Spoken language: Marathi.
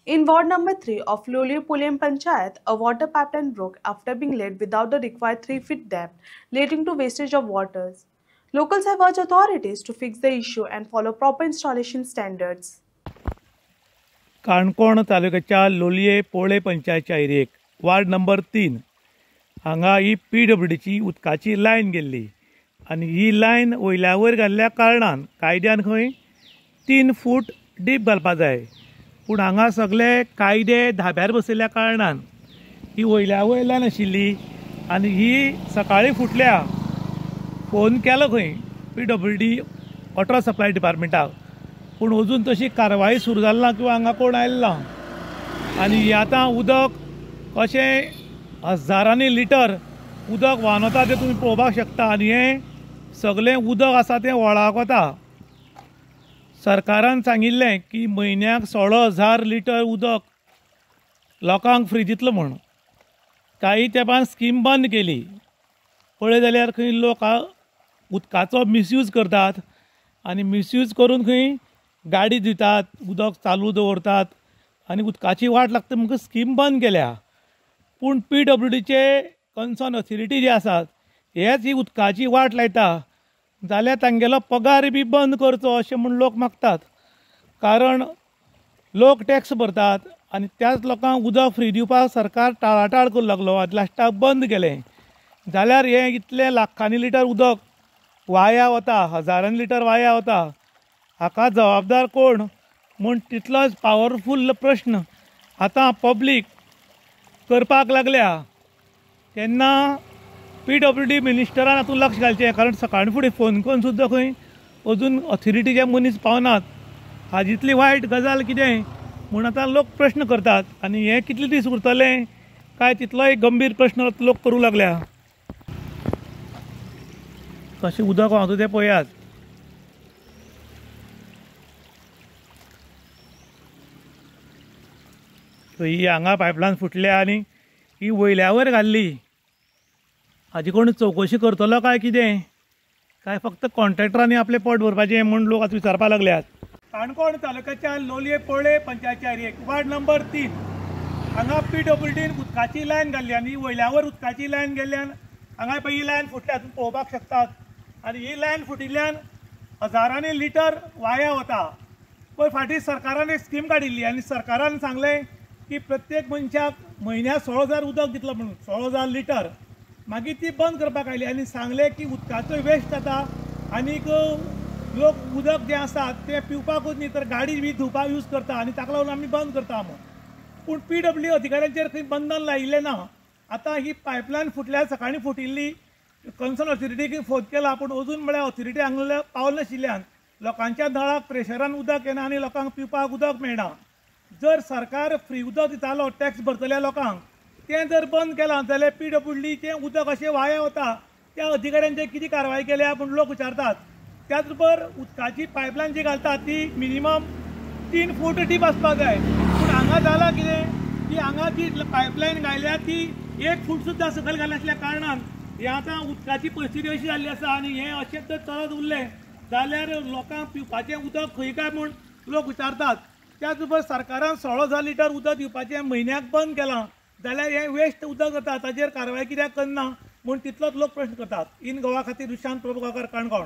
In Ward number 3 of Loli-Pulem Panchayat, a water pipeline broke after being laid without the required 3 feet depth, leading to wastage of waters. Locals have urged authorities to fix the issue and follow proper installation standards. Canacona तालुक्याच्या लोलये पोळे पंचायतच्या एरियेक वार्ड नंबर 3 हांगा ही PWDची उदकाची लायन गेल्ली आनी ही लायन वयल्या वयर घाल्ल्या कारणान कायद्यान खंय 3 फूट डीप घालपाक जाय, पूण हांगा सगळे कायदे धाब्यार बसयल्ल्या कारणान ही वयल्या वयर लायन आशिल्ली आनी ही सकाळीं फुटल्या. फोन केलो खंय PWD वॉटर सप्लाय डिपार्टमेंटाक, पूण अजून तशी कारवाई सुरू जाली ना किंवा हांगा कोण आयलो ना. आनी आतां उदक कशें हजारांनी लिटर उदक व्हांवन वता तें तुमी पळोवपाक शकता आनी हें सगळें उदक आसा तें व्हाळाक वता. सरकारान सांगिल्लें की म्हयन्याक 16,000 लिटर उदक लोकांक फ्री दितलो म्हूण. काही तेंपान स्कीम बंद केली. पळय जाल्यार खंय लोक उदकाचो मिसयूज करतात आनी मिसयूज करून खंय गाडी दितात, उदक चालू दवरतात आनी उदकाची वाट लागता म्हणून स्कीम बंद केल्या. पूण PWDचे कन्सर्न ऑथॉरिटी जे आसात हेच ही उदकाची वाट लायता जाल्यार तांगेलो पगार बी बंद करचो अशें म्हूण लोक मागतात. कारण लोक टॅक्स भरतात आनी त्याच लोकांक उदक फ्री दिवपाक सरकार टाळाटाळ करूं लागलो आनी लास्टाक बंद केलें. जाल्यार हें इतलें लाखांनी लिटर उदक वाया वता, हजारांनी लिटर वाया वता, हाका जबाबदार कोण म्हूण तितलोच पावरफूल प्रश्न आतां पब्लीक करपाक लागल्या. तेन्ना PWD मिनिस्टरान हातूंत लक्ष घालचें, कारण सकाळीं फुडें फोन करून सुद्दां खंय अजून ऑथॉरिटीचे मनीस पावनात. हाजीतली वायट गजाल कितें म्हूण आतां लोक प्रश्न करतात आनी हें कितले दीस उरतलें काय तितलोय गंभीर प्रश्न लोक करूं लागल्या. कशें उदक व्हांवता तें पळयात. ही हांगा पायपलायन फुटल्या आनी ही वयल्या वयर घाल्ली. हाजी कोण चवकशी करतलो काय कितें, काय फक्त कॉन्ट्रॅक्टरांनी आपलें पोट भरपाचें म्हूण लोक आतां विचारपाक लागल्यात. काणकोण तालुक्याच्या लोलये पोळे पंचायतच्या एरियेक वार्ड नंबर 3 हांगा PWDन उदकाची लायन घाल्ली आनी वयल्या वयर उदकाची लायन गेल्ल्यान हांगा पळय ही लायन फुटल्या तुमी पळोवपाक शकतात. आनी ही लायन फुटिल्ल्यान हजारांनी लिटर वाया वता. पळय फाटीं सरकारान एक स्कीम काडिल्ली आनी सरकारान सांगलें की प्रत्येक मनशाक म्हयन्याक 16,000 उदक दितलो म्हणून, 16,000 लिटर. मागीर ती बंद करपाक आयली आनी सांगलें की उदकाचो वेस्ट जाता आनीक लोक उदक जें आसा तें पिवपाकूच न्ही तर गाडी बी धुवपाक यूज करता आनी ताका लागून आमी बंद करता म्हणून. पूण PWD अधिकाऱ्यांचेर खंय बंधन लायिल्लें ना. आतां ही पायपलायन फुटल्या सकाळीं फुटिल्ली, कन्सर्न ऑथॉरिटीक फोन केला पूण अजून म्हळ्यार ऑथॉरिटी हांगा पावले नाशिल्ल्यान लोकांच्या नळाक प्रेशरान उदक येना आनी लोकांक पिवपाक उदक मेळना. जर सरकार फ्री उदक दितालो टॅक्स भरतल्या लोकांक, तें जर बंद केलां जाल्यार PWDचें उदक अशें वाया वता. त्या अधिकाऱ्यांचेर कितें कारवाय केल्या म्हूण लोक विचारतात. त्याच बरोबर उदकाची पायपलायन जी घालतात ती मिनिमम 3 फूट डीप आसपाक जाय. पूण हांगा जालां कितें की हांगा जी पायपलायन घायल्या ती 1 फूट सुद्दां सकयल घालनासल्या कारणान हें आतां उदकाची परिस्थिती अशी जाल्ली आसा आनी हें अशेंच जर चलत उरलें जाल्यार लोकांक पिवपाचें उदक खंय काय म्हूण लोक विचारतात. त्याच बरोबर सरकारान 16,000 लिटर उदक दिवपाचें म्हयन्याक बंद केलां जाल्यार हें वेस्ट उदक जाता, ताचेर कारवाय कित्याक करना म्हूण तितलोच लोक प्रश्न करतात. इन गोवा खातीर विशांत प्रभुगांवकार, काणकोण.